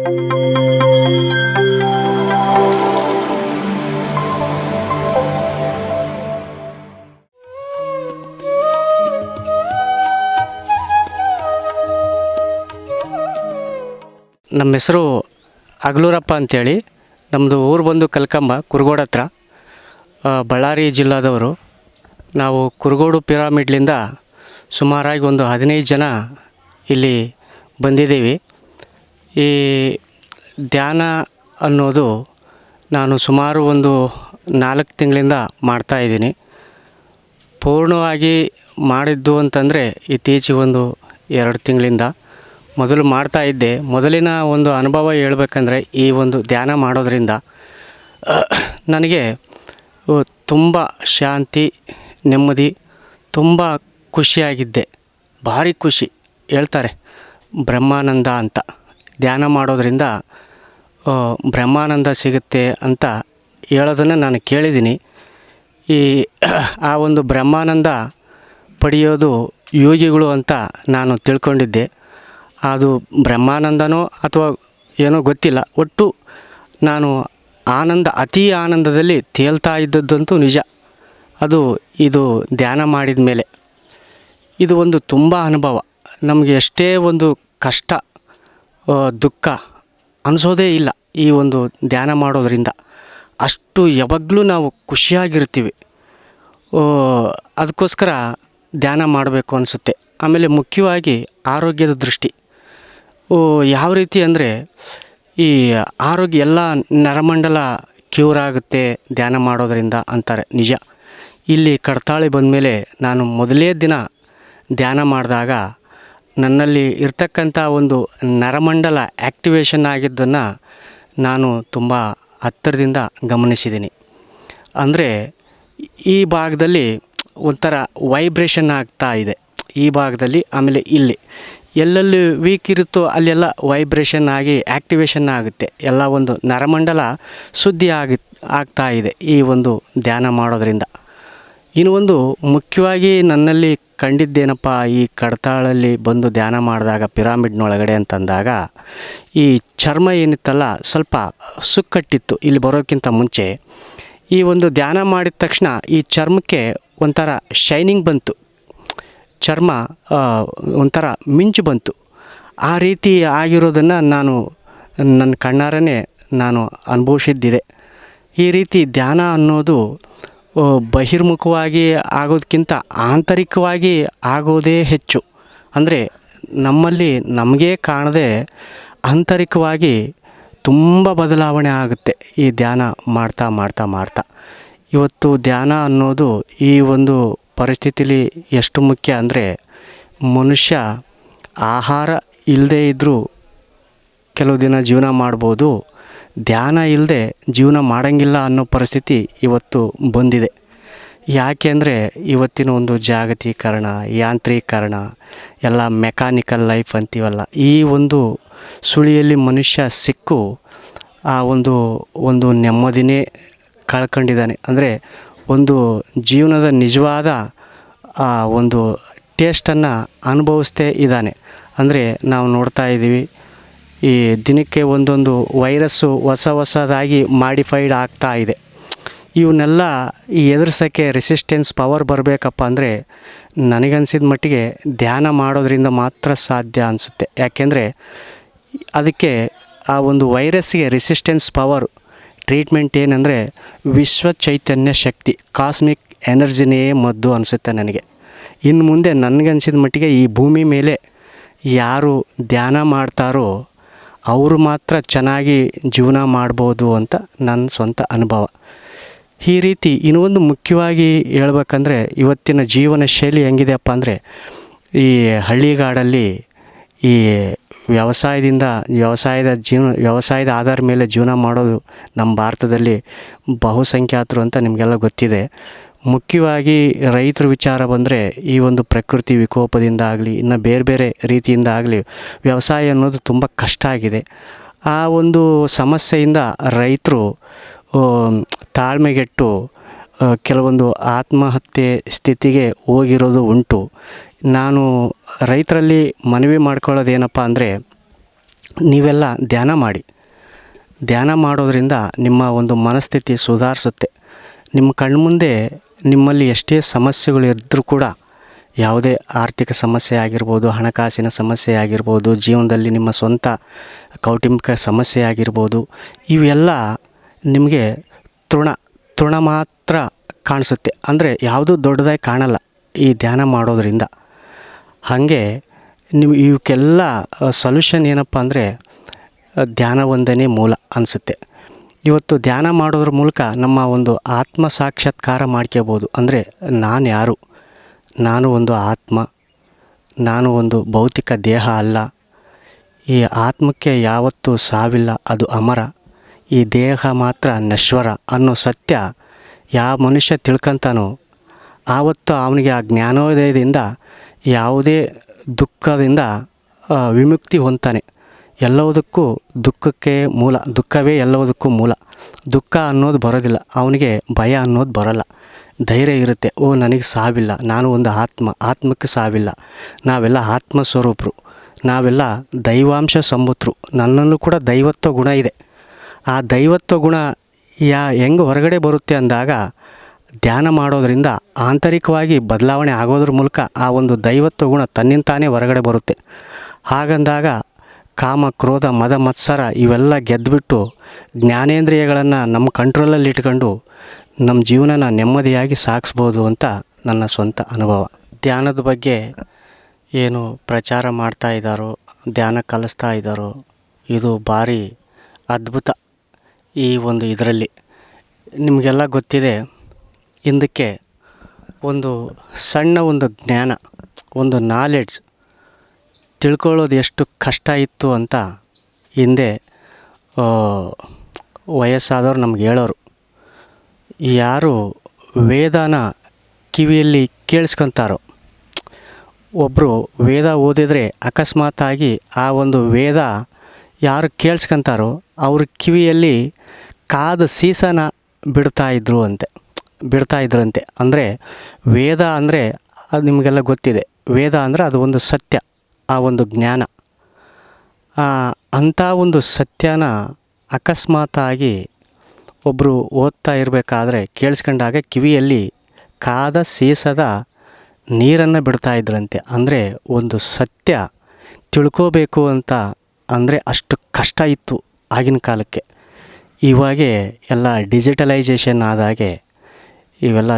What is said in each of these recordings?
ನಮ್ಮ ಹೆಸರು ಅಗಲೂರಪ್ಪ ಅಂಥೇಳಿ. ನಮ್ಮದು ಊರು ಬಂದು ಕಲ್ಕಂಬ, ಕುರುಗೋಡು ಹತ್ರ, ಬಳ್ಳಾರಿ ಜಿಲ್ಲಾದವರು. ನಾವು ಕುರುಗೋಡು ಪಿರಾಮಿಡ್ಲಿಂದ ಸುಮಾರಾಗಿ ಒಂದು 15 ಜನ ಇಲ್ಲಿ ಬಂದಿದ್ದೀವಿ. ಈ ಧ್ಯಾನ ಅನ್ನೋದು ನಾನು ಸುಮಾರು ಒಂದು 4 ತಿಂಗಳಿಂದ ಮಾಡ್ತಾಯಿದ್ದೀನಿ. ಪೂರ್ಣವಾಗಿ ಮಾಡಿದ್ದು ಅಂತಂದರೆ ಇತ್ತೀಚೆಗೆ ಒಂದು 2 ತಿಂಗಳಿಂದ. ಮೊದಲು ಮಾಡ್ತಾಯಿದ್ದೆ. ಮೊದಲಿನ ಒಂದು ಅನುಭವ ಹೇಳ್ಬೇಕಂದ್ರೆ, ಈ ಒಂದು ಧ್ಯಾನ ಮಾಡೋದರಿಂದ ನನಗೆ ತುಂಬ ಶಾಂತಿ, ನೆಮ್ಮದಿ, ತುಂಬ ಖುಷಿಯಾಗಿದ್ದೆ. ಭಾರಿ ಖುಷಿ. ಹೇಳ್ತಾರೆ ಬ್ರಹ್ಮಾನಂದ ಅಂತ. ಧ್ಯಾನ ಮಾಡೋದರಿಂದ ಬ್ರಹ್ಮಾನಂದ ಸಿಗುತ್ತೆ ಅಂತ ಹೇಳೋದನ್ನು ನಾನು ಕೇಳಿದ್ದೀನಿ. ಆ ಒಂದು ಬ್ರಹ್ಮಾನಂದ ಪಡೆಯೋದು ಯೋಗಿಗಳು ಅಂತ ನಾನು ತಿಳ್ಕೊಂಡಿದ್ದೆ. ಅದು ಬ್ರಹ್ಮಾನಂದನೋ ಅಥವಾ ಏನೋ ಗೊತ್ತಿಲ್ಲ. ಒಟ್ಟು ನಾನು ಅತೀ ಆನಂದದಲ್ಲಿ ತೇಲ್ತಾ ಇದ್ದದ್ದಂತೂ ನಿಜ. ಇದು ಧ್ಯಾನ ಮಾಡಿದ ಮೇಲೆ ಇದು ಒಂದು ತುಂಬ ಅನುಭವ. ನಮಗೆ ಎಷ್ಟೇ ಒಂದು ಕಷ್ಟ, ದುಃಖ ಅನಿಸೋದೇ ಇಲ್ಲ ಈ ಒಂದು ಧ್ಯಾನ ಮಾಡೋದರಿಂದ. ಅಷ್ಟು ಯಾವಾಗಲೂ ನಾವು ಖುಷಿಯಾಗಿರ್ತೀವಿ. ಅದಕ್ಕೋಸ್ಕರ ಧ್ಯಾನ ಮಾಡಬೇಕು ಅನಿಸುತ್ತೆ. ಆಮೇಲೆ ಮುಖ್ಯವಾಗಿ ಆರೋಗ್ಯದ ದೃಷ್ಟಿ ಯಾವ ರೀತಿ ಅಂದರೆ, ಈ ಆರೋಗ್ಯ ಎಲ್ಲ ನರಮಂಡಲ ಕ್ಯೂರ್ ಆಗುತ್ತೆ ಧ್ಯಾನ ಮಾಡೋದರಿಂದ ಅಂತಾರೆ. ನಿಜ. ಇಲ್ಲಿ ಕಡ್ತಾಳಿ ಬಂದಮೇಲೆ ನಾನು ಮೊದಲೇ ದಿನ ಧ್ಯಾನ ಮಾಡಿದಾಗ ನನ್ನಲ್ಲಿ ಇರ್ತಕ್ಕಂಥ ಒಂದು ನರಮಂಡಲ ಆ್ಯಕ್ಟಿವೇಶನ್ ಆಗಿದ್ದನ್ನು ನಾನು ತುಂಬ ಹತ್ತಿರದಿಂದ ಗಮನಿಸಿದ್ದೀನಿ. ಅಂದರೆ ಈ ಭಾಗದಲ್ಲಿ ಒಂಥರ ವೈಬ್ರೇಷನ್ ಆಗ್ತಾ ಇದೆ ಈ ಭಾಗದಲ್ಲಿ. ಆಮೇಲೆ ಇಲ್ಲಿ ಎಲ್ಲೆಲ್ಲಿ ವೀಕ್ ಇರುತ್ತೋ ಅಲ್ಲೆಲ್ಲ ವೈಬ್ರೇಷನ್ ಆಗಿ ಆ್ಯಕ್ಟಿವೇಶನ್ ಆಗುತ್ತೆ. ಎಲ್ಲ ಒಂದು ನರಮಂಡಲ ಶುದ್ಧಿ ಆಗ್ತಾ ಇದೆ ಈ ಒಂದು ಧ್ಯಾನ ಮಾಡೋದರಿಂದ. ಇನ್ನು ಒಂದು ಮುಖ್ಯವಾಗಿ ನನ್ನಲ್ಲಿ ಕಂಡಿದ್ದೇನಪ್ಪ, ಈ ಕಡ್ತಾಳಲ್ಲಿ ಬಂದು ಧ್ಯಾನ ಮಾಡಿದಾಗ ಪಿರಾಮಿಡ್ನೊಳಗಡೆ ಅಂತಂದಾಗ, ಈ ಚರ್ಮ ಏನಿತ್ತಲ್ಲ ಸ್ವಲ್ಪ ಸುಕ್ಕಟ್ಟಿತ್ತು ಇಲ್ಲಿ ಬರೋಕ್ಕಿಂತ ಮುಂಚೆ. ಈ ಒಂದು ಧ್ಯಾನ ಮಾಡಿದ ತಕ್ಷಣ ಈ ಚರ್ಮಕ್ಕೆ ಒಂಥರ ಶೈನಿಂಗ್ ಬಂತು. ಚರ್ಮ ಒಂಥರ ಮಿಂಚು ಬಂತು. ಆ ರೀತಿ ಆಗಿರೋದನ್ನು ನಾನು ನನ್ನ ಕಣ್ಣಾರನೇ ನಾನು ಅನುಭವಿಸಿದ್ದಿದೆ. ಈ ರೀತಿ ಧ್ಯಾನ ಅನ್ನೋದು ಬಹಿರ್ಮುಖವಾಗಿ ಆಗೋದಕ್ಕಿಂತ ಆಂತರಿಕವಾಗಿ ಆಗೋದೇ ಹೆಚ್ಚು. ಅಂದರೆ ನಮ್ಮಲ್ಲಿ ನಮಗೇ ಕಾಣದೆ ಆಂತರಿಕವಾಗಿ ತುಂಬ ಬದಲಾವಣೆ ಆಗುತ್ತೆ ಈ ಧ್ಯಾನ ಮಾಡ್ತಾ ಮಾಡ್ತಾ ಮಾಡ್ತಾ. ಇವತ್ತು ಧ್ಯಾನ ಅನ್ನೋದು ಈ ಒಂದು ಪರಿಸ್ಥಿತಿಲಿ ಎಷ್ಟು ಮುಖ್ಯ ಅಂದರೆ, ಮನುಷ್ಯ ಆಹಾರ ಇಲ್ಲದೇ ಇದ್ದರೂ ಕೆಲವು ದಿನ ಜೀವನ ಮಾಡ್ಬೋದು, ಧ್ಯಾನ ಇಲ್ಲದೆ ಜೀವನ ಮಾಡೋಂಗಿಲ್ಲ ಅನ್ನೋ ಪರಿಸ್ಥಿತಿ ಇವತ್ತು ಬಂದಿದೆ. ಯಾಕೆ ಅಂದರೆ ಇವತ್ತಿನ ಒಂದು ಜಾಗತೀಕರಣ, ಯಾಂತ್ರೀಕರಣ, ಎಲ್ಲ ಮೆಕ್ಯಾನಿಕಲ್ ಲೈಫ್ ಅಂತೀವಲ್ಲ, ಈ ಒಂದು ಸುಳಿಯಲ್ಲಿ ಮನುಷ್ಯ ಸಿಕ್ಕು ಆ ಒಂದು ನೆಮ್ಮದಿನೇ ಕಳ್ಕೊಂಡಿದ್ದಾನೆ. ಅಂದರೆ ಒಂದು ಜೀವನದ ನಿಜವಾದ ಒಂದು ಟೇಸ್ಟನ್ನು ಅನುಭವಿಸ್ತೇ ಇದ್ದಾನೆ. ಅಂದರೆ ನಾವು ನೋಡ್ತಾ ಇದ್ದೀವಿ, ಈ ದಿನಕ್ಕೆ ಒಂದೊಂದು ವೈರಸ್ಸು ಹೊಸದಾಗಿ ಮಾಡಿಫೈಡ್ ಆಗ್ತಾ ಇದೆ. ಇವನ್ನೆಲ್ಲ ಎದುರಿಸೋಕ್ಕೆ ರೆಸಿಸ್ಟೆನ್ಸ್ ಪವರ್ ಬರಬೇಕಪ್ಪ ಅಂದರೆ ನನಗನ್ಸಿದ ಮಟ್ಟಿಗೆ ಧ್ಯಾನ ಮಾಡೋದರಿಂದ ಮಾತ್ರ ಸಾಧ್ಯ ಅನಿಸುತ್ತೆ. ಯಾಕೆಂದರೆ ಅದಕ್ಕೆ ಆ ಒಂದು ವೈರಸ್ಸಿಗೆ ರೆಸಿಸ್ಟೆನ್ಸ್ ಪವರ್ ಟ್ರೀಟ್ಮೆಂಟ್ ಏನಂದರೆ ವಿಶ್ವ ಚೈತನ್ಯ ಶಕ್ತಿ, ಕಾಸ್ಮಿಕ್ ಎನರ್ಜಿನೇ ಮದ್ದು ಅನಿಸುತ್ತೆ ನನಗೆ. ಇನ್ನು ಮುಂದೆ ನನಗನ್ಸಿದ ಮಟ್ಟಿಗೆ ಈ ಭೂಮಿ ಮೇಲೆ ಯಾರು ಧ್ಯಾನ ಮಾಡ್ತಾರೋ ಅವರು ಮಾತ್ರ ಚೆನ್ನಾಗಿ ಜೀವನ ಮಾಡ್ಬೋದು ಅಂತ ನನ್ನ ಸ್ವಂತ ಅನುಭವ. ಈ ರೀತಿ ಇನ್ನೊಂದು ಮುಖ್ಯವಾಗಿ ಹೇಳ್ಬೇಕಂದ್ರೆ, ಇವತ್ತಿನ ಜೀವನ ಶೈಲಿ ಹೆಂಗಿದೆಯಪ್ಪ ಅಂದರೆ, ಈ ಹಳ್ಳಿಗಾಡಲ್ಲಿ ಈ ವ್ಯವಸಾಯದ ಆಧಾರ ಮೇಲೆ ಜೀವನ ಮಾಡೋದು ನಮ್ಮ ಭಾರತದಲ್ಲಿ ಬಹುಸಂಖ್ಯಾತರು ಅಂತ ನಿಮಗೆಲ್ಲ ಗೊತ್ತಿದೆ. ಮುಖ್ಯವಾಗಿ ರೈತರ ವಿಚಾರ ಬಂದರೆ, ಈ ಒಂದು ಪ್ರಕೃತಿ ವಿಕೋಪದಿಂದ ಆಗಲಿ, ಇನ್ನು ಬೇರೆ ಬೇರೆ ರೀತಿಯಿಂದ ಆಗಲಿ ವ್ಯವಸಾಯ ಅನ್ನೋದು ತುಂಬ ಕಷ್ಟ ಆಗಿದೆ. ಆ ಒಂದು ಸಮಸ್ಯೆಯಿಂದ ರೈತರು ತಾಳ್ಮೆಗೆಟ್ಟು ಕೆಲವೊಂದು ಆತ್ಮಹತ್ಯೆ ಸ್ಥಿತಿಗೆ ಹೋಗಿರೋದು ಉಂಟು. ನಾನು ರೈತರಲ್ಲಿ ಮನವಿ ಮಾಡ್ಕೊಳ್ಳೋದೇನಪ್ಪ ಅಂದರೆ, ನೀವೆಲ್ಲ ಧ್ಯಾನ ಮಾಡಿ. ಧ್ಯಾನ ಮಾಡೋದರಿಂದ ನಿಮ್ಮ ಒಂದು ಮನಸ್ಥಿತಿ ಸುಧಾರಿಸುತ್ತೆ. ನಿಮ್ಮ ಕಣ್ಮುಂದೆ ನಿಮ್ಮಲ್ಲಿ ಎಷ್ಟೇ ಸಮಸ್ಯೆಗಳು ಇದ್ದರೂ ಕೂಡ, ಯಾವುದೇ ಆರ್ಥಿಕ ಸಮಸ್ಯೆ ಆಗಿರ್ಬೋದು, ಹಣಕಾಸಿನ ಸಮಸ್ಯೆ ಆಗಿರ್ಬೋದು, ಜೀವನದಲ್ಲಿ ನಿಮ್ಮ ಸ್ವಂತ ಕೌಟುಂಬಿಕ ಸಮಸ್ಯೆ ಆಗಿರ್ಬೋದು, ಇವೆಲ್ಲ ನಿಮಗೆ ತೃಣ ಮಾತ್ರ ಕಾಣಿಸುತ್ತೆ. ಅಂದರೆ ಯಾವುದೂ ದೊಡ್ಡದಾಗಿ ಕಾಣಲ್ಲ ಈ ಧ್ಯಾನ ಮಾಡೋದರಿಂದ. ಹಾಗೆ ಇವಕ್ಕೆಲ್ಲ ಸೊಲ್ಯೂಷನ್ ಏನಪ್ಪ ಅಂದರೆ ಧ್ಯಾನ ಒಂದೇ ಮೂಲ ಅನಿಸುತ್ತೆ. ಇವತ್ತು ಧ್ಯಾನ ಮಾಡೋದ್ರ ಮೂಲಕ ನಮ್ಮ ಒಂದು ಆತ್ಮ ಸಾಕ್ಷಾತ್ಕಾರ ಮಾಡ್ಕೋಬೋದು. ಅಂದರೆ ನಾನು ಯಾರು, ನಾನು ಒಂದು ಆತ್ಮ, ನಾನು ಒಂದು ಭೌತಿಕ ದೇಹ ಅಲ್ಲ, ಈ ಆತ್ಮಕ್ಕೆ ಯಾವತ್ತೂ ಸಾವಿಲ್ಲ, ಅದು ಅಮರ, ಈ ದೇಹ ಮಾತ್ರ ನಶ್ವರ ಅನ್ನೋ ಸತ್ಯ ಯಾವ ಮನುಷ್ಯ ತಿಳ್ಕೊಂತಾನೋ ಆವತ್ತು ಅವನಿಗೆ ಆ ಜ್ಞಾನೋದಯದಿಂದ ಯಾವುದೇ ದುಃಖದಿಂದ ವಿಮುಕ್ತಿ ಹೊಂದ್ತಾನೆ. ಎಲ್ಲವುದಕ್ಕೂ ದುಃಖಕ್ಕೆ ಮೂಲ, ದುಃಖವೇ ಎಲ್ಲವುದಕ್ಕೂ ಮೂಲ. ದುಃಖ ಅನ್ನೋದು ಬರೋದಿಲ್ಲ, ಅವನಿಗೆ ಭಯ ಅನ್ನೋದು ಬರೋಲ್ಲ, ಧೈರ್ಯ ಇರುತ್ತೆ. ನನಗೆ ಸಾವಿಲ್ಲ, ನಾನು ಒಂದು ಆತ್ಮಕ್ಕೆ ಸಾವಿಲ್ಲ, ನಾವೆಲ್ಲ ಆತ್ಮಸ್ವರೂಪರು, ನಾವೆಲ್ಲ ದೈವಾಂಶ ಸಂಭೂತರು, ನನ್ನಲ್ಲೂ ಕೂಡ ದೈವತ್ವ ಗುಣ ಇದೆ. ಆ ದೈವತ್ವ ಗುಣ ಹೆಂಗೆ ಹೊರಗಡೆ ಬರುತ್ತೆ ಅಂದಾಗ ಧ್ಯಾನ ಮಾಡೋದರಿಂದ ಆಂತರಿಕವಾಗಿ ಬದಲಾವಣೆ ಆಗೋದ್ರ ಮೂಲಕ ಆ ಒಂದು ದೈವತ್ವ ಗುಣ ತನ್ನಿಂತಾನೇ ಹೊರಗಡೆ ಬರುತ್ತೆ. ಹಾಗಂದಾಗ ಕಾಮ, ಕ್ರೋಧ, ಮದ, ಮತ್ಸರ ಇವೆಲ್ಲ ಗೆದ್ದುಬಿಟ್ಟು ಜ್ಞಾನೇಂದ್ರಿಯಗಳನ್ನು ನಮ್ಮ ಕಂಟ್ರೋಲಲ್ಲಿ ಇಟ್ಕೊಂಡು ನಮ್ಮ ಜೀವನನ ನೆಮ್ಮದಿಯಾಗಿ ಸಾಗಿಸ್ಬೋದು ಅಂತ ನನ್ನ ಸ್ವಂತ ಅನುಭವ. ಧ್ಯಾನದ ಬಗ್ಗೆ ಏನು ಪ್ರಚಾರ ಮಾಡ್ತಾ ಇದ್ದಾರೋ, ಧ್ಯಾನ ಕಲಿಸ್ತಾ ಇದ್ದಾರೋ, ಇದು ಭಾರಿ ಅದ್ಭುತ. ಈ ಒಂದು ಇದರಲ್ಲಿ ನಿಮಗೆಲ್ಲ ಗೊತ್ತಿದೆ, ಹಿಂದಕ್ಕೆ ಒಂದು ಸಣ್ಣ ಒಂದು ಜ್ಞಾನ, ಒಂದು ನಾಲೆಡ್ಜ್ ತಿಳ್ಕೊಳ್ಳೋದು ಎಷ್ಟು ಕಷ್ಟ ಇತ್ತು ಅಂತ ಹಿಂದೆ ವಯಸ್ಸಾದವ್ರು ನಮ್ಗೆ ಹೇಳೋರು. ಯಾರು ವೇದನ ಕಿವಿಯಲ್ಲಿ ಕೇಳಿಸ್ಕೊತಾರೋ, ಒಬ್ಬರು ವೇದ ಓದಿದರೆ ಅಕಸ್ಮಾತಾಗಿ ಆ ಒಂದು ವೇದ ಯಾರು ಕೇಳಿಸ್ಕೊತಾರೋ ಅವ್ರ ಕಿವಿಯಲ್ಲಿ ಕಾದ ಸೀಸನ ಬಿಡ್ತಾಯಿದ್ರಂತೆ. ಅಂದರೆ ವೇದ ಅಂದರೆ ಅದು ನಿಮಗೆಲ್ಲ ಗೊತ್ತಿದೆ. ವೇದ ಅಂದರೆ ಅದು ಒಂದು ಸತ್ಯ, ಆ ಒಂದು ಜ್ಞಾನ. ಅಂಥ ಒಂದು ಸತ್ಯನ ಅಕಸ್ಮಾತಾಗಿ ಒಬ್ಬರು ಓದ್ತಾ ಇರಬೇಕಾದ್ರೆ ಕೇಳಿಸ್ಕೊಂಡಾಗ ಕಿವಿಯಲ್ಲಿ ಕಾದ ಸೀಸದ ನೀರನ್ನು ಬಿಡ್ತಾಯಿದ್ರಂತೆ. ಅಂದರೆ ಒಂದು ಸತ್ಯ ತಿಳ್ಕೋಬೇಕು ಅಂತ ಅಂದರೆ ಅಷ್ಟು ಕಷ್ಟ ಇತ್ತು ಆಗಿನ ಕಾಲಕ್ಕೆ. ಇವಾಗೆ ಎಲ್ಲ ಡಿಜಿಟಲೈಜೇಷನ್ ಆದಾಗೆ, ಇವೆಲ್ಲ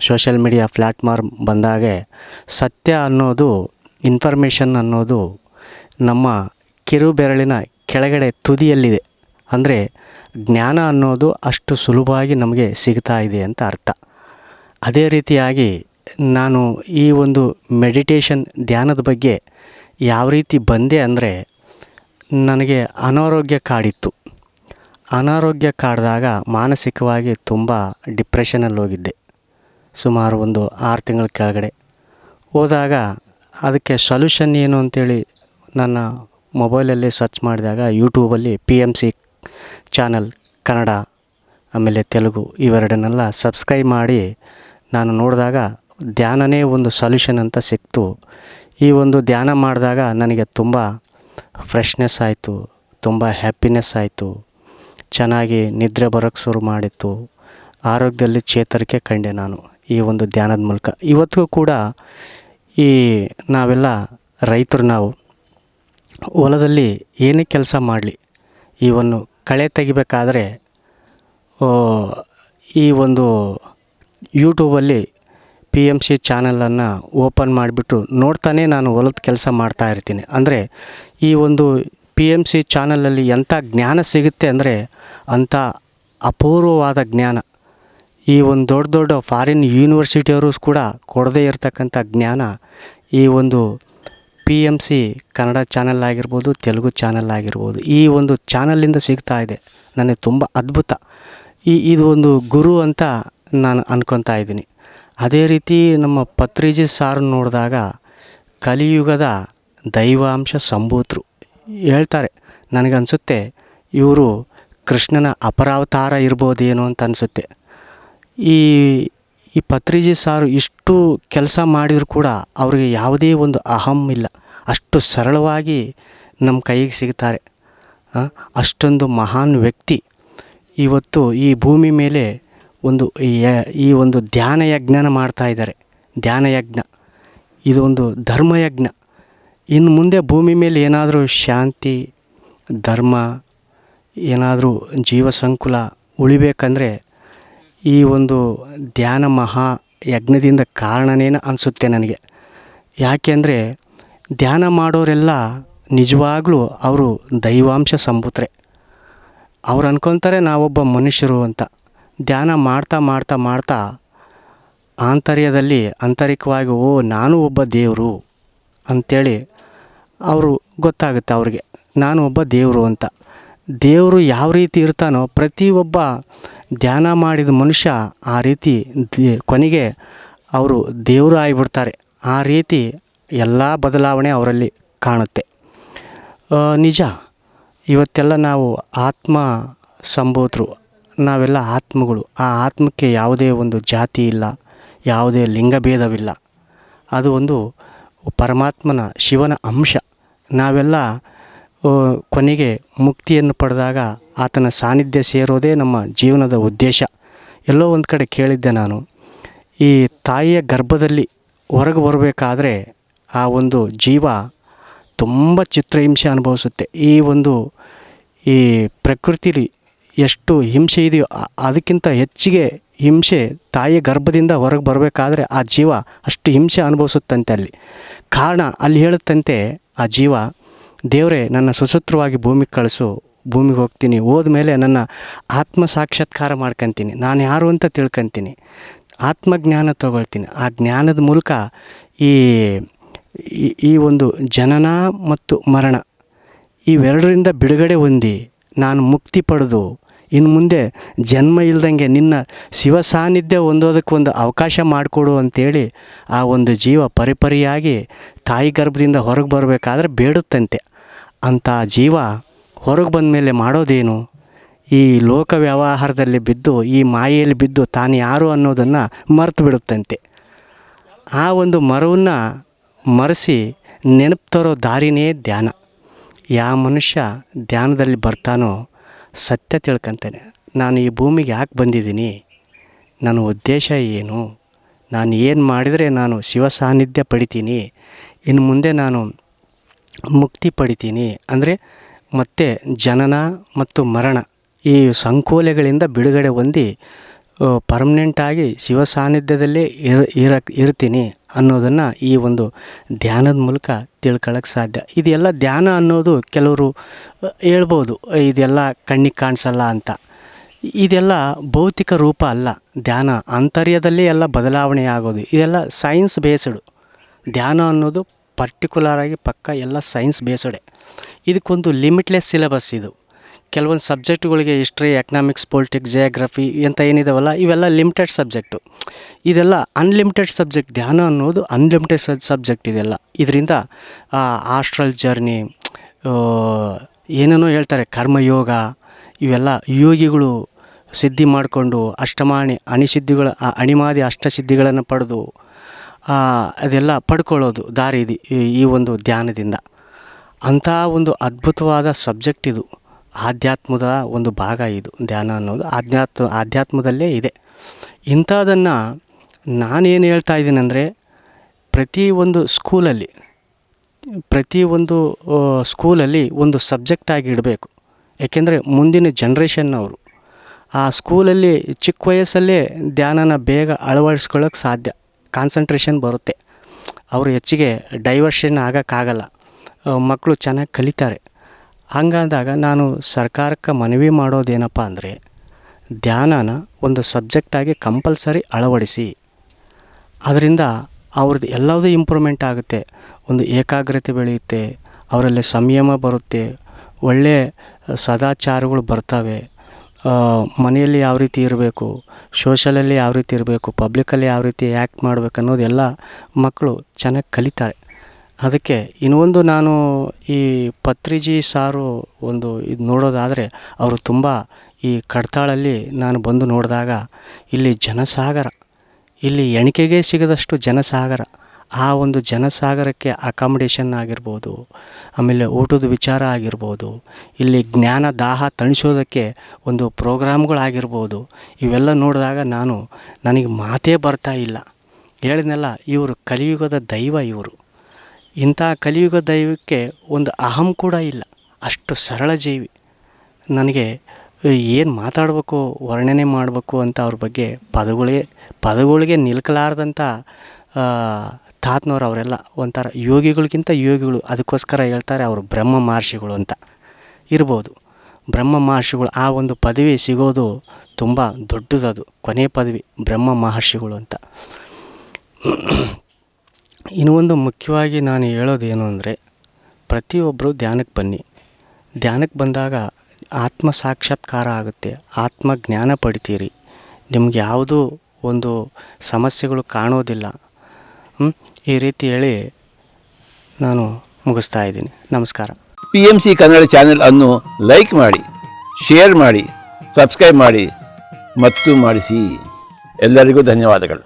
ಸೋಷಲ್ ಮೀಡಿಯಾ ಪ್ಲ್ಯಾಟ್ಫಾರ್ಮ್ ಬಂದಾಗೆ ಸತ್ಯ ಅನ್ನೋದು, ಇನ್ಫಾರ್ಮೇಷನ್ ಅನ್ನೋದು ನಮ್ಮ ಕಿರುಬೆರಳಿನ ಕೆಳಗಡೆ ತುದಿಯಲ್ಲಿದೆ. ಅಂದರೆ ಜ್ಞಾನ ಅನ್ನೋದು ಅಷ್ಟು ಸುಲಭವಾಗಿ ನಮಗೆ ಸಿಗ್ತಾ ಇದೆ ಅಂತ ಅರ್ಥ. ಅದೇ ರೀತಿಯಾಗಿ ನಾನು ಈ ಒಂದು ಮೆಡಿಟೇಷನ್ ಧ್ಯಾನದ ಬಗ್ಗೆ ಯಾವ ರೀತಿ ಬಂದೆ ಅಂದರೆ, ನನಗೆ ಅನಾರೋಗ್ಯ ಕಾಡಿತ್ತು. ಅನಾರೋಗ್ಯ ಕಾಡಿದಾಗ ಮಾನಸಿಕವಾಗಿ ತುಂಬ ಡಿಪ್ರೆಷನಲ್ಲಿ ಹೋಗಿದ್ದೆ. ಸುಮಾರು ಒಂದು 6 ತಿಂಗಳ ಕೆಳಗಡೆ ಹೋದಾಗ ಅದಕ್ಕೆ ಸೊಲ್ಯೂಷನ್ ಏನು ಅಂತೇಳಿ ನನ್ನ ಮೊಬೈಲಲ್ಲಿ ಸರ್ಚ್ ಮಾಡಿದಾಗ ಯೂಟ್ಯೂಬಲ್ಲಿ PMC ಚಾನಲ್ ಕನ್ನಡ ಆಮೇಲೆ ತೆಲುಗು ಇವೆರಡನ್ನೆಲ್ಲ ಸಬ್ಸ್ಕ್ರೈಬ್ ಮಾಡಿ ನಾನು ನೋಡಿದಾಗ ಧ್ಯಾನನೇ ಒಂದು ಸೊಲ್ಯೂಷನ್ ಅಂತ ಸಿಕ್ತು. ಈ ಒಂದು ಧ್ಯಾನ ಮಾಡಿದಾಗ ನನಗೆ ತುಂಬ ಫ್ರೆಶ್ನೆಸ್ ಆಯಿತು, ತುಂಬ ಹ್ಯಾಪಿನೆಸ್ ಆಯಿತು, ಚೆನ್ನಾಗಿ ನಿದ್ರೆ ಬರೋಕ್ಕೆ ಶುರು ಮಾಡಿತ್ತು, ಆರೋಗ್ಯದಲ್ಲಿ ಚೇತರಿಕೆ ಕಂಡೆ ನಾನು ಈ ಒಂದು ಧ್ಯಾನದ ಮೂಲಕ. ಇವತ್ತಿಗೂ ಕೂಡ ನಾವೆಲ್ಲ ರೈತರು, ನಾವು ಹೊಲದಲ್ಲಿ ಏನೇ ಕೆಲಸ ಮಾಡಲಿ, ಇವನ್ನು ಕಳೆ ತೆಗಿಬೇಕಾದ್ರೆ ಈ ಒಂದು ಯೂಟ್ಯೂಬಲ್ಲಿ PMC ಚಾನಲನ್ನು ಓಪನ್ ಮಾಡಿಬಿಟ್ಟು ನೋಡ್ತಾನೆ ನಾನು ಹೊಲದ ಕೆಲಸ ಮಾಡ್ತಾಯಿರ್ತೀನಿ. ಅಂದರೆ ಈ ಒಂದು PMC ಚಾನಲಲ್ಲಿ ಎಂಥ ಜ್ಞಾನ ಸಿಗುತ್ತೆ ಅಂದರೆ ಅಂಥ ಅಪೂರ್ವವಾದ ಜ್ಞಾನ. ಈ ಒಂದು ದೊಡ್ಡ ಫಾರಿನ್ ಯೂನಿವರ್ಸಿಟಿಯವರು ಕೂಡ ಕೊಡದೇ ಇರತಕ್ಕಂಥ ಜ್ಞಾನ ಈ ಒಂದು PMC ಕನ್ನಡ ಚಾನಲ್ ಆಗಿರ್ಬೋದು, ತೆಲುಗು ಚಾನಲ್ ಆಗಿರ್ಬೋದು, ಈ ಒಂದು ಚಾನಲಿಂದ ಸಿಗ್ತಾ ಇದೆ. ನನಗೆ ತುಂಬ ಅದ್ಭುತ. ಇದು ಒಂದು ಗುರು ಅಂತ ನಾನು ಅನ್ಕೊತಾ ಇದ್ದೀನಿ. ಅದೇ ರೀತಿ ನಮ್ಮ ಪತ್ರಿಜಿ ಸಾರು ನೋಡಿದಾಗ ಕಲಿಯುಗದ ದೈವಾಂಶ ಸಂಭೂತರು ಹೇಳ್ತಾರೆ. ನನಗನ್ಸುತ್ತೆ ಇವರು ಕೃಷ್ಣನ ಅಪರಾವತಾರ ಇರ್ಬೋದೇನೋ ಅಂತ ಅನಿಸುತ್ತೆ. ಈ ಪತ್ರಿಜಿ ಸಾರು ಇಷ್ಟು ಕೆಲಸ ಮಾಡಿದರೂ ಕೂಡ ಅವರಿಗೆ ಯಾವುದೇ ಒಂದು ಅಹಂ ಇಲ್ಲ. ಅಷ್ಟು ಸರಳವಾಗಿ ನಮ್ಮ ಕೈಗೆ ಸಿಗ್ತಾರೆ. ಅಷ್ಟೊಂದು ಮಹಾನ್ ವ್ಯಕ್ತಿ ಇವತ್ತು ಈ ಭೂಮಿ ಮೇಲೆ ಈ ಒಂದು ಧ್ಯಾನ ಯಜ್ಞನ ಮಾಡ್ತಾಯಿದ್ದಾರೆ. ಧ್ಯಾನ ಯಜ್ಞ ಇದು ಒಂದು ಧರ್ಮಯಜ್ಞ. ಇನ್ನು ಮುಂದೆ ಭೂಮಿ ಮೇಲೆ ಏನಾದರೂ ಶಾಂತಿ, ಧರ್ಮ, ಏನಾದರೂ ಜೀವ ಸಂಕುಲ ಉಳಿಬೇಕಂದ್ರೆ ಈ ಒಂದು ಧ್ಯಾನ ಮಹಾ ಯಜ್ಞದಿಂದ ಕಾರಣನೇನ ಅನಿಸುತ್ತೆ ನನಗೆ. ಯಾಕೆಂದರೆ ಧ್ಯಾನ ಮಾಡೋರೆಲ್ಲ ನಿಜವಾಗ್ಲೂ ಅವರು ದೈವಾಂಶ ಸಂಭೂತರೆ. ಅವ್ರು ಅನ್ಕೊತಾರೆ ನಾವೊಬ್ಬ ಮನುಷ್ಯರು ಅಂತ. ಧ್ಯಾನ ಮಾಡ್ತಾ ಮಾಡ್ತಾ ಮಾಡ್ತಾ ಆಂತರಿಕವಾಗಿ ನಾನು ಒಬ್ಬ ದೇವರು ಅಂಥೇಳಿ ಅವರು ಗೊತ್ತಾಗುತ್ತೆ ಅವ್ರಿಗೆ, ನಾನು ಒಬ್ಬ ದೇವರು ಅಂತ. ದೇವರು ಯಾವ ರೀತಿ ಇರ್ತಾನೋ ಪ್ರತಿಯೊಬ್ಬ ಧ್ಯಾನ ಮಾಡಿದ ಮನುಷ್ಯ ಆ ರೀತಿ ಕೊನೆಗೆ ಅವರು ದೇವರು ಆಗಿಬಿಡ್ತಾರೆ. ಆ ರೀತಿ ಎಲ್ಲ ಬದಲಾವಣೆ ಅವರಲ್ಲಿ ಕಾಣುತ್ತೆ. ನಿಜ, ಇವತ್ತೆಲ್ಲ ನಾವು ಆತ್ಮ ಸಂಭೂತರು, ನಾವೆಲ್ಲ ಆತ್ಮಗಳು. ಆ ಆತ್ಮಕ್ಕೆ ಯಾವುದೇ ಒಂದು ಜಾತಿ ಇಲ್ಲ, ಯಾವುದೇ ಲಿಂಗಭೇದವಿಲ್ಲ. ಅದು ಒಂದು ಪರಮಾತ್ಮನ ಶಿವನ ಅಂಶ. ನಾವೆಲ್ಲ ಕೊನೆಗೆ ಮುಕ್ತಿಯನ್ನು ಪಡೆದಾಗ ಆತನ ಸಾನ್ನಿಧ್ಯ ಸೇರೋದೇ ನಮ್ಮ ಜೀವನದ ಉದ್ದೇಶ. ಎಲ್ಲೋ ಒಂದು ಕಡೆ ಕೇಳಿದ್ದೆ ನಾನು, ಈ ತಾಯಿಯ ಗರ್ಭದಲ್ಲಿ ಹೊರಗೆ ಬರಬೇಕಾದ್ರೆ ಆ ಒಂದು ಜೀವ ತುಂಬ ಚಿತ್ರಹಿಂಸೆ ಅನುಭವಿಸುತ್ತೆ. ಈ ಪ್ರಕೃತಿಲಿ ಎಷ್ಟು ಹಿಂಸೆ ಇದೆಯೋ ಅದಕ್ಕಿಂತ ಹೆಚ್ಚಿಗೆ ಹಿಂಸೆ ತಾಯಿಯ ಗರ್ಭದಿಂದ ಹೊರಗೆ ಬರಬೇಕಾದ್ರೆ ಆ ಜೀವ ಅಷ್ಟು ಹಿಂಸೆ ಅನುಭವಿಸುತ್ತಂತೆ. ಕಾರಣ ಅಲ್ಲಿ ಹೇಳುತ್ತಂತೆ ಆ ಜೀವ, ದೇವರೇ ನನ್ನ ಸುಸೂತ್ರವಾಗಿ ಭೂಮಿಗೆ ಕಳಿಸು, ಭೂಮಿಗೆ ಹೋಗ್ತೀನಿ, ಹೋದ್ಮೇಲೆ ನನ್ನ ಆತ್ಮ ಸಾಕ್ಷಾತ್ಕಾರ ಮಾಡ್ಕೊತೀನಿ, ನಾನು ಯಾರು ಅಂತ ತಿಳ್ಕೊತೀನಿ, ಆತ್ಮಜ್ಞಾನ ತಗೊಳ್ತೀನಿ. ಆ ಜ್ಞಾನದ ಮೂಲಕ ಈ ಒಂದು ಜನನ ಮತ್ತು ಮರಣ ಇವೆರಡರಿಂದ ಬಿಡುಗಡೆ ಹೊಂದಿ ನಾನು ಮುಕ್ತಿ ಪಡೆದು ಇನ್ನು ಮುಂದೆ ಜನ್ಮ ಇಲ್ದಂಗೆ ನಿನ್ನ ಶಿವ ಸಾನ್ನಿಧ್ಯ ಹೊಂದೋದಕ್ಕೆ ಒಂದು ಅವಕಾಶ ಮಾಡಿಕೊಡು ಅಂಥೇಳಿ ಆ ಒಂದು ಜೀವ ಪರಿಪರಿಯಾಗಿ ತಾಯಿ ಗರ್ಭದಿಂದ ಹೊರಗೆ ಬರಬೇಕಾದ್ರೆ ಬೇಡುತ್ತಂತೆ. ಅಂಥ ಜೀವ ಹೊರಗೆ ಬಂದ ಮೇಲೆ ಮಾಡೋದೇನು? ಈ ಲೋಕ ವ್ಯವಹಾರದಲ್ಲಿ ಬಿದ್ದು, ಈ ಮಾಯೆಯಲ್ಲಿ ಬಿದ್ದು ತಾನು ಯಾರು ಅನ್ನೋದನ್ನು ಮರೆತು ಬಿಡುತ್ತಂತೆ. ಆ ಒಂದು ಮರವನ್ನು ಮರೆಸಿ ನೆನಪು ತರೋ ದಾರಿನೇ ಧ್ಯಾನ. ಯಾವ ಮನುಷ್ಯ ಧ್ಯಾನದಲ್ಲಿ ಬರ್ತಾನೋ ಸತ್ಯ ತಿಳ್ಕೊತಾನೆ. ನಾನು ಈ ಭೂಮಿಗೆ ಯಾಕೆ ಬಂದಿದ್ದೀನಿ, ನನ್ನ ಉದ್ದೇಶ ಏನು, ನಾನು ಏನು ಮಾಡಿದರೆ ನಾನು ಶಿವ ಸಾನ್ನಿಧ್ಯ ಪಡಿತೀನಿ, ಇನ್ನು ಮುಂದೆ ನಾನು ಮುಕ್ತಿ ಪಡಿತೀನಿ ಅಂದರೆ ಮತ್ತೆ ಜನನ ಮತ್ತು ಮರಣ ಈ ಸಂಕೋಲೆಗಳಿಂದ ಬಿಡುಗಡೆ ಹೊಂದಿ ಪರ್ಮನೆಂಟಾಗಿ ಶಿವ ಸಾನ್ನಿಧ್ಯದಲ್ಲೇ ಇರ್ತೀನಿ ಅನ್ನೋದನ್ನು ಈ ಒಂದು ಧ್ಯಾನದ ಮೂಲಕ ತಿಳ್ಕೊಳ್ಳೋಕ್ಕೆ ಸಾಧ್ಯ. ಇದೆಲ್ಲ ಧ್ಯಾನ ಅನ್ನೋದು ಕೆಲವರು ಹೇಳ್ಬೋದು ಇದೆಲ್ಲ ಕಣ್ಣಿಗೆ ಕಾಣಿಸಲ್ಲ ಅಂತ. ಇದೆಲ್ಲ ಭೌತಿಕ ರೂಪ ಅಲ್ಲ. ಧ್ಯಾನ ಆಂತರ್ಯದಲ್ಲೇ ಎಲ್ಲ ಬದಲಾವಣೆ ಆಗೋದು. ಇದೆಲ್ಲ ಸೈನ್ಸ್ ಬೇಸ್ಡು. ಧ್ಯಾನ ಅನ್ನೋದು ಪರ್ಟಿಕ್ಯುಲರಾಗಿ ಪಕ್ಕ ಎಲ್ಲ ಸೈನ್ಸ್ ಬೇಸ್ಡೆ. ಇದಕ್ಕೊಂದು ಲಿಮಿಟ್ಲೆಸ್ ಸಿಲೆಬಸ್ ಇದು. ಕೆಲವೊಂದು ಸಬ್ಜೆಕ್ಟ್ಗಳಿಗೆ ಹಿಸ್ಟ್ರಿ, ಎಕನಾಮಿಕ್ಸ್, ಪೊಲಿಟಿಕ್ಸ್, ಜಿಯೋಗ್ರಫಿ ಅಂತ ಏನಿದಾವಲ್ಲ ಇವೆಲ್ಲ ಲಿಮಿಟೆಡ್ ಸಬ್ಜೆಕ್ಟು. ಇದೆಲ್ಲ ಅನ್ಲಿಮಿಟೆಡ್ ಸಬ್ಜೆಕ್ಟ್. ಧ್ಯಾನ ಅನ್ನೋದು ಅನ್ಲಿಮಿಟೆಡ್ ಸಬ್ಜೆಕ್ಟ್. ಇದೆಲ್ಲ ಇದರಿಂದ ಆಸ್ಟ್ರಲ್ ಜರ್ನಿ, ಏನೇನೋ ಹೇಳ್ತಾರೆ, ಕರ್ಮಯೋಗ, ಇವೆಲ್ಲ ಯೋಗಿಗಳು ಸಿದ್ಧಿ ಮಾಡಿಕೊಂಡು ಅಣಿಸಿದ್ಧಿಗಳ ಅಣಿಮಾದಿ ಅಷ್ಟಸಿದ್ಧಿಗಳನ್ನು ಪಡೆದು ಅದೆಲ್ಲ ಪಡ್ಕೊಳ್ಳೋದು ದಾರಿ ಇದೆ ಈ ಒಂದು ಧ್ಯಾನದಿಂದ. ಅಂಥ ಒಂದು ಅದ್ಭುತವಾದ ಸಬ್ಜೆಕ್ಟ್ ಇದು. ಆಧ್ಯಾತ್ಮದ ಒಂದು ಭಾಗ ಇದು. ಧ್ಯಾನ ಅನ್ನೋದು ಆಧ್ಯಾತ್ಮದಲ್ಲೇ ಇದೆ. ಇಂಥದನ್ನು ನಾನೇನು ಹೇಳ್ತಾ ಇದ್ದೀನಿ ಅಂದರೆ, ಪ್ರತಿಯೊಂದು ಸ್ಕೂಲಲ್ಲಿ ಒಂದು ಸಬ್ಜೆಕ್ಟಾಗಿ ಇಡಬೇಕು. ಏಕೆಂದರೆ ಮುಂದಿನ ಜನ್ರೇಷನ್ನವರು ಆ ಸ್ಕೂಲಲ್ಲಿ ಚಿಕ್ಕ ವಯಸ್ಸಲ್ಲೇ ಧ್ಯಾನನ ಬೇಗ ಅಳವಡಿಸ್ಕೊಳ್ಳೋಕ್ಕೆ ಸಾಧ್ಯ. ಕಾನ್ಸಂಟ್ರೇಷನ್ ಬರುತ್ತೆ. ಅವರು ಹೆಚ್ಚಿಗೆ ಡೈವರ್ಷನ್ ಆಗೋಕ್ಕಾಗಲ್ಲ. ಮಕ್ಕಳು ಚೆನ್ನಾಗಿ ಕಲಿತಾರೆ. ಹಾಗಾದಾಗ ನಾನು ಸರ್ಕಾರಕ್ಕೆ ಮನವಿ ಮಾಡೋದೇನಪ್ಪ ಅಂದರೆ, ಧ್ಯಾನನ ಒಂದು ಸಬ್ಜೆಕ್ಟಾಗಿ ಕಂಪಲ್ಸರಿ ಅಳವಡಿಸಿ. ಅದರಿಂದ ಅವ್ರದ್ದು ಎಲ್ಲದೂ ಇಂಪ್ರೂವ್ಮೆಂಟ್ ಆಗುತ್ತೆ. ಒಂದು ಏಕಾಗ್ರತೆ ಬೆಳೆಯುತ್ತೆ, ಅವರಲ್ಲಿ ಸಂಯಮ ಬರುತ್ತೆ, ಒಳ್ಳೆಯ ಸದಾಚಾರಗಳು ಬರ್ತವೆ. ಮನೆಯಲ್ಲಿ ಯಾವ ರೀತಿ ಇರಬೇಕು, ಸೋಷಲಲ್ಲಿ ಯಾವ ರೀತಿ ಇರಬೇಕು, ಪಬ್ಲಿಕಲ್ಲಿ ಯಾವ ರೀತಿ ಆ್ಯಕ್ಟ್ ಮಾಡಬೇಕು ಅನ್ನೋದೆಲ್ಲ ಮಕ್ಕಳು ಚೆನ್ನಾಗಿ ಕಲಿತಾರೆ. ಅದಕ್ಕೆ ಇನ್ನೊಂದು ನಾನು ಈ ಪತ್ರಿಜಿ ಸಾರು ಒಂದು ಇದು ನೋಡೋದಾದರೆ, ಅವರು ತುಂಬ ಈ ಕಡ್ತಾಳಲ್ಲಿ ನಾನು ಬಂದು ನೋಡಿದಾಗ ಇಲ್ಲಿ ಜನಸಾಗರ, ಇಲ್ಲಿ ಎಣಿಕೆಗೆ ಸಿಗದಷ್ಟು ಜನಸಾಗರ. ಆ ಒಂದು ಜನಸಾಗರಕ್ಕೆ ಅಕಾಮಿಡೇಷನ್ ಆಗಿರ್ಬೋದು, ಆಮೇಲೆ ಊಟದ ವಿಚಾರ ಆಗಿರ್ಬೋದು, ಇಲ್ಲಿ ಜ್ಞಾನ ದಾಹ ತಣಿಸೋದಕ್ಕೆ ಒಂದು ಪ್ರೋಗ್ರಾಮ್ಗಳಾಗಿರ್ಬೋದು, ಇವೆಲ್ಲ ನೋಡಿದಾಗ ನನಗೆ ಮಾತೇ ಬರ್ತಾ ಇಲ್ಲ. ಹೇಳಿದ್ನಲ್ಲ, ಇವರು ಕಲಿಯುಗದ ದೈವ. ಇವರು ಇಂಥ ಕಲಿಯುಗ ದೈವಕ್ಕೆ ಒಂದು ಅಹಂ ಕೂಡ ಇಲ್ಲ, ಅಷ್ಟು ಸರಳ ಜೀವಿ. ನನಗೆ ಏನು ಮಾತಾಡಬೇಕು, ವರ್ಣನೆ ಮಾಡಬೇಕು ಅಂತ ಅವ್ರ ಬಗ್ಗೆ ಪದಗಳಿಗೆ ನಿಲ್ಕಲಾರ್ದಂಥ ತಾತನವ್ರು ಅವರೆಲ್ಲ. ಒಂಥರ ಯೋಗಿಗಳಿಗಿಂತ ಯೋಗಿಗಳು. ಅದಕ್ಕೋಸ್ಕರ ಹೇಳ್ತಾರೆ ಅವರು ಬ್ರಹ್ಮ ಮಹರ್ಷಿಗಳು ಅಂತ. ಇರ್ಬೋದು, ಬ್ರಹ್ಮ ಮಹರ್ಷಿಗಳು ಆ ಒಂದು ಪದವಿ ಸಿಗೋದು ತುಂಬ ದೊಡ್ಡದದು, ಕೊನೆಯ ಪದವಿ ಬ್ರಹ್ಮ ಮಹರ್ಷಿಗಳು ಅಂತ. ಇನ್ನೂ ಒಂದು ಮುಖ್ಯವಾಗಿ ನಾನು ಹೇಳೋದೇನು ಅಂದರೆ, ಪ್ರತಿಯೊಬ್ಬರು ಧ್ಯಾನಕ್ಕೆ ಬನ್ನಿ. ಧ್ಯಾನಕ್ಕೆ ಬಂದಾಗ ಆತ್ಮ ಸಾಕ್ಷಾತ್ಕಾರ ಆಗುತ್ತೆ, ಆತ್ಮ ಜ್ಞಾನ ಪಡಿತೀರಿ. ನಿಮ್ಗೆ ಯಾವುದೂ ಒಂದು ಸಮಸ್ಯೆಗಳು ಕಾಣೋದಿಲ್ಲ. ಈ ರೀತಿ ಹೇಳಿ ನಾನು ಮುಗಿಸ್ತಾ ಇದ್ದೀನಿ. ನಮಸ್ಕಾರ. PMC ಕನ್ನಡ ಚಾನೆಲ್ ಅನ್ನು ಲೈಕ್ ಮಾಡಿ, ಶೇರ್ ಮಾಡಿ, ಸಬ್ಸ್ಕ್ರೈಬ್ ಮಾಡಿ ಮತ್ತು ಮಾಡಿಸಿ. ಎಲ್ಲರಿಗೂ ಧನ್ಯವಾದಗಳು.